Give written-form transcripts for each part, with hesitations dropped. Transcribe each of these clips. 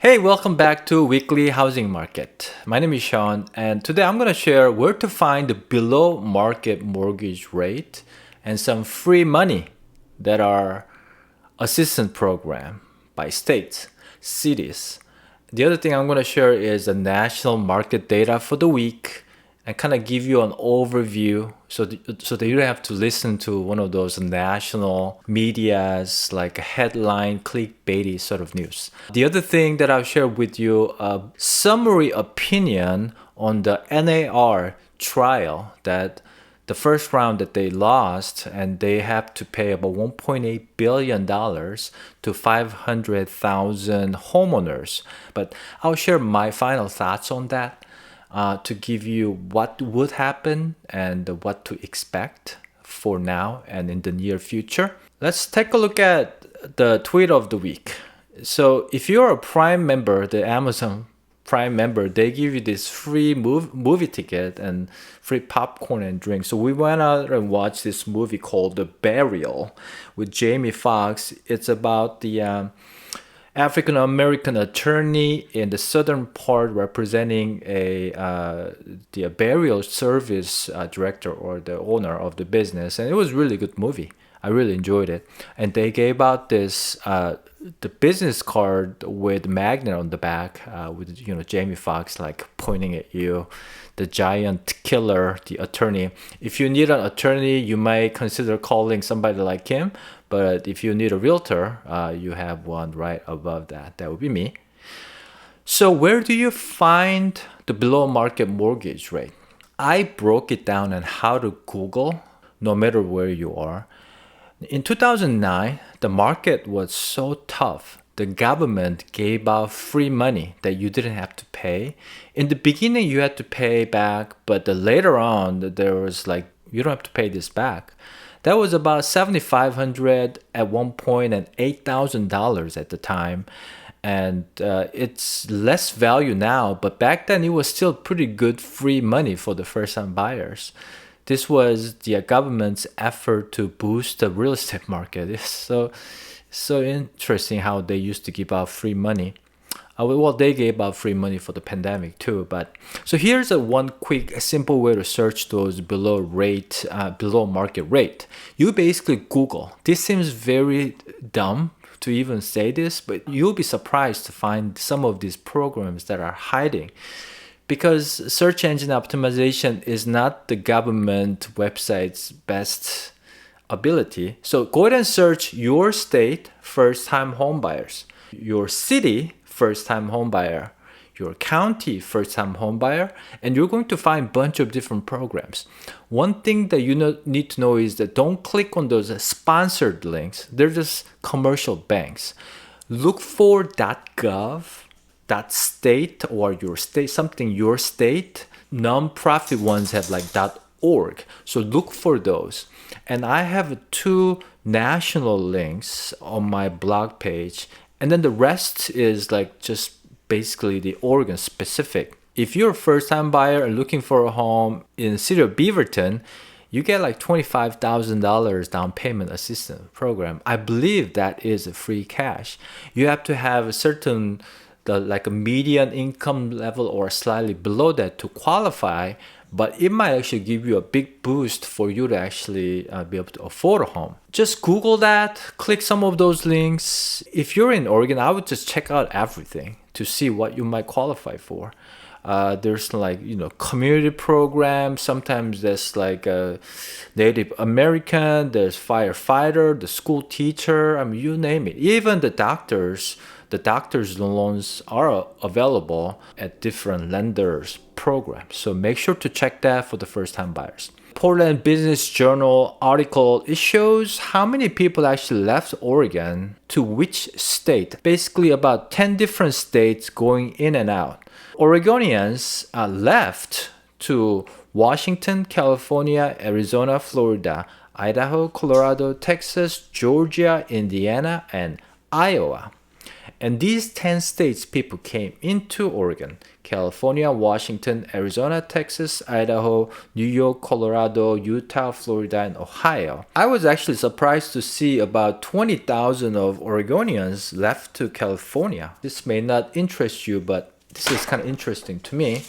Hey, welcome back to Weekly Housing Market. My name is Shawn, and today I'm going to share where to find the below market mortgage rate and some free money that are assistance program by states, cities. The other thing I'm going to share is the national market data for the week and kind of give you an overview so that you don't have to listen to one of those national medias like a headline clickbaity sort of news. The other thing that I'll share with you a summary opinion on the NAR trial that the first round that they lost, and they have to pay about $1.8 billion to 500,000 homeowners. But I'll share my final thoughts on that to give you what would happen and what to expect for now and in the near future. Let's take a look at the tweet of the week. So if you're a Prime member, the Amazon Prime member, they give you this free movie ticket and free popcorn and drink. So we went out and watched this movie called The Burial with Jamie Foxx. It's about the African American attorney in the southern part representing the burial service director or the owner of the business, and it was a really good movie. I really enjoyed it, and they gave out this the business card with magnet on the back with Jamie Foxx like pointing at you, the giant killer, the attorney. If you need an attorney, you might consider calling somebody like him. But if you need a realtor, you have one right above that. That would be me. So where do you find the below market mortgage rate? I broke it down on how to Google, no matter where you are. In 2009, the market was so tough. The government gave out free money that you didn't have to pay. In the beginning, you had to pay back, but later on, there was like, you don't have to pay this back. That was about $7,500 at one point and $8,000 at the time. And it's less value now, but back then it was still pretty good free money for the first-time buyers. This was the government's effort to boost the real estate market. It's so interesting how they used to give out free money. Well, they gave out free money for the pandemic too. But so here's one quick, simple way to search those below market rate. You basically Google. This seems very dumb to even say this, but you'll be surprised to find some of these programs that are hiding. Because search engine optimization is not the government website's best ability. So go ahead and search your state first-time home buyers, your city first-time home buyer, your county first-time home buyer, and you're going to find a bunch of different programs. One thing that you need to know is that don't click on those sponsored links. They're just commercial banks. Look for .gov, .state, or your state, something your state. Non-profit ones have like .org. So look for those. And I have 2 national links on my blog page. And then the rest is like just basically the Oregon specific. If you're a first-time buyer and looking for a home in the city of Beaverton, you get like $25,000 down payment assistance program. I believe that is a free cash. You have to have a certain like a median income level or slightly below that to qualify, but it might actually give you a big boost for you to actually be able to afford a home. Just Google that, click some of those links. If you're in Oregon, I would just check out everything to see what you might qualify for. There's like, community programs. Sometimes there's like a Native American, there's firefighter, the school teacher, I mean, you name it. Even the doctors loans are available at different lenders programs. So make sure to check that for the first-time buyers. Portland Business Journal article, it shows how many people actually left Oregon to which state. Basically about 10 different states going in and out. Oregonians left to Washington, California, Arizona, Florida, Idaho, Colorado, Texas, Georgia, Indiana, and Iowa. And these 10 states people came into Oregon: California, Washington, Arizona, Texas, Idaho, New York, Colorado, Utah, Florida, and Ohio. I was actually surprised to see about 20,000 of Oregonians left to California. This may not interest you, but this is kind of interesting to me.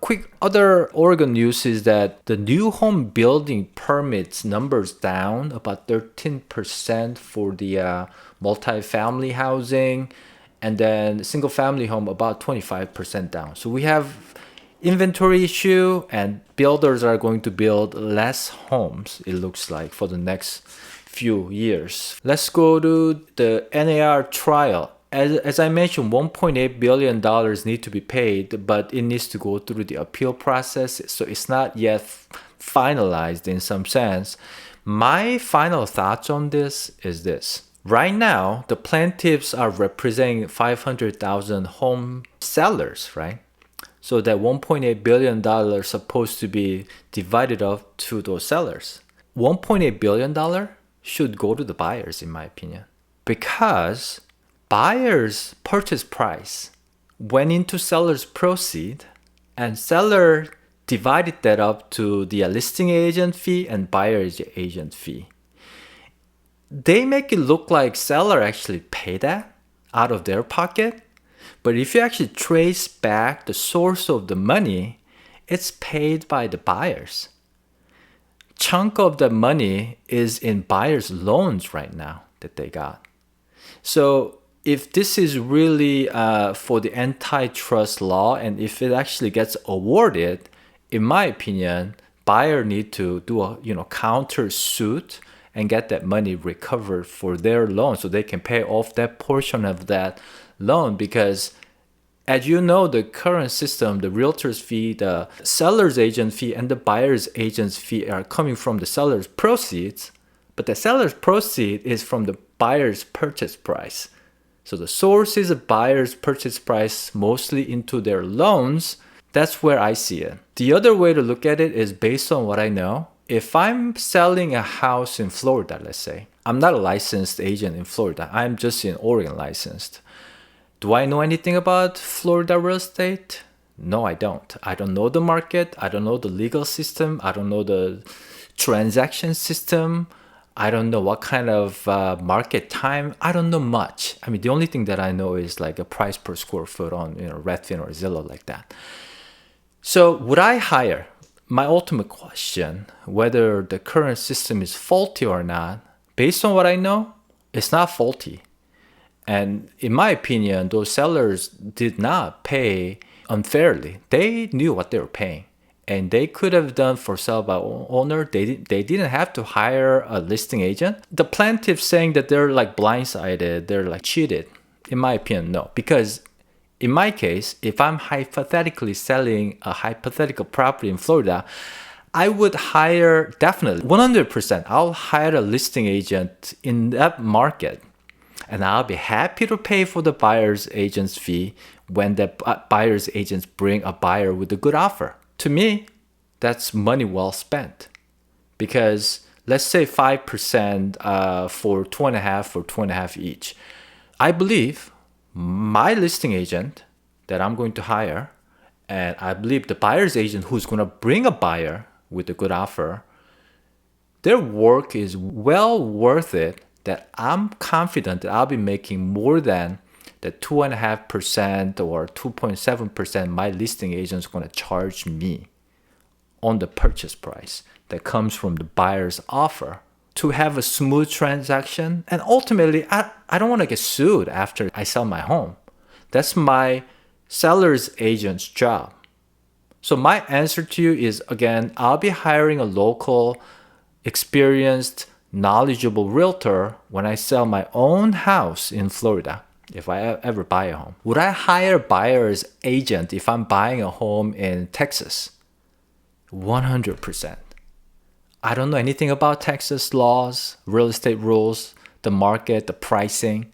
Quick other Oregon news is that the new home building permits numbers down about 13% for the multifamily housing, and then single family home about 25% down. So we have inventory issue, and builders are going to build less homes, it looks like, for the next few years. Let's go to the NAR trial. As I mentioned, $1.8 billion need to be paid, but it needs to go through the appeal process, so it's not yet finalized in some sense. My final thoughts on this is this. Right now, the plaintiffs are representing 500,000 home sellers, right? So that $1.8 billion is supposed to be divided up to those sellers. $1.8 billion should go to the buyers, in my opinion, because buyer's purchase price went into seller's proceed, and seller divided that up to the listing agent fee and buyer's agent fee. They make it look like seller actually paid that out of their pocket, but if you actually trace back the source of the money, it's paid by the buyers. Chunk of the money is in buyer's loans right now that they got. So if this is really for the antitrust law, and if it actually gets awarded, in my opinion, buyer need to do a counter suit and get that money recovered for their loan, so they can pay off that portion of that loan. Because as you know, the current system, the realtor's fee, the seller's agent fee, and the buyer's agent's fee are coming from the seller's proceeds, but the seller's proceed is from the buyer's purchase price. So the source is a buyer's purchase price, mostly into their loans. That's where I see it. The other way to look at it is based on what I know. If I'm selling a house in Florida, let's say, I'm not a licensed agent in Florida. I'm just in Oregon licensed. Do I know anything about Florida real estate? No, I don't. I don't know the market. I don't know the legal system. I don't know the transaction system. I don't know what kind of market time. I don't know much. I mean, the only thing that I know is like a price per square foot on Redfin or Zillow, like that. So would I hire? My ultimate question, whether the current system is faulty or not, based on what I know, it's not faulty. And in my opinion, those sellers did not pay unfairly. They knew what they were paying. And they could have done for sale by owner. They didn't have to hire a listing agent. The plaintiffs saying that they're like blindsided, they're like cheated. In my opinion, no. Because in my case, if I'm hypothetically selling a hypothetical property in Florida, I would hire, definitely 100%, I'll hire a listing agent in that market. And I'll be happy to pay for the buyer's agent's fee when the buyer's agents bring a buyer with a good offer. To me, that's money well spent. Because let's say 5% for 2.5 each. I believe my listing agent that I'm going to hire, and I believe the buyer's agent who's going to bring a buyer with a good offer, their work is well worth it, that I'm confident that I'll be making more than the 2.5% or 2.7% my listing agent is going to charge me on the purchase price that comes from the buyer's offer to have a smooth transaction. And ultimately, I don't want to get sued after I sell my home. That's my seller's agent's job. So my answer to you is, again, I'll be hiring a local, experienced, knowledgeable realtor when I sell my own house in Florida, if I ever buy a home. Would I hire a buyer's agent if I'm buying a home in Texas? 100%. I don't know anything about Texas laws, real estate rules, the market, the pricing.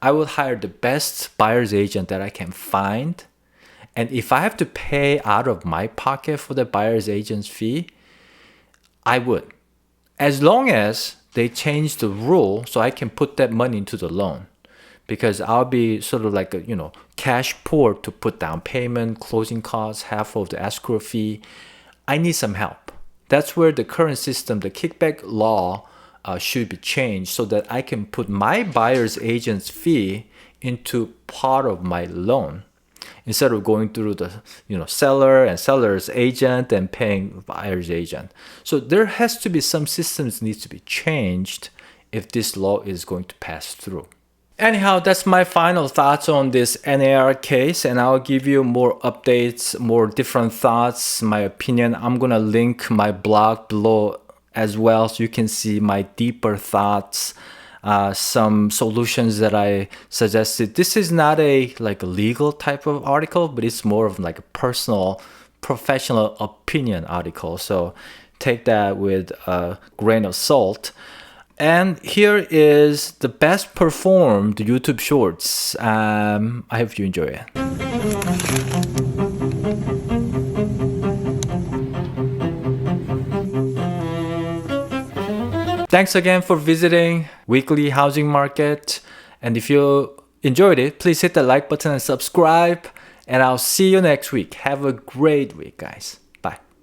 I would hire the best buyer's agent that I can find. And if I have to pay out of my pocket for the buyer's agent's fee, I would. As long as they change the rule so I can put that money into the loan. because I'll be sort of like a, cash poor to put down payment, closing costs, half of the escrow fee. I need some help. That's where the current system, the kickback law, should be changed so that I can put my buyer's agent's fee into part of my loan instead of going through the seller and seller's agent and paying buyer's agent. So there has to be some systems needs to be changed if this law is going to pass through. Anyhow, that's my final thoughts on this NAR case, and I'll give you more updates, more different thoughts, my opinion. I'm gonna link my blog below as well so you can see my deeper thoughts, some solutions that I suggested. This is not a legal type of article, but it's more of like a personal, professional opinion article. So take that with a grain of salt. And here is the best performed YouTube Shorts. I hope you enjoy it. Thanks again for visiting Weekly Housing Market. And if you enjoyed it, please hit the like button and subscribe. And I'll see you next week. Have a great week, guys.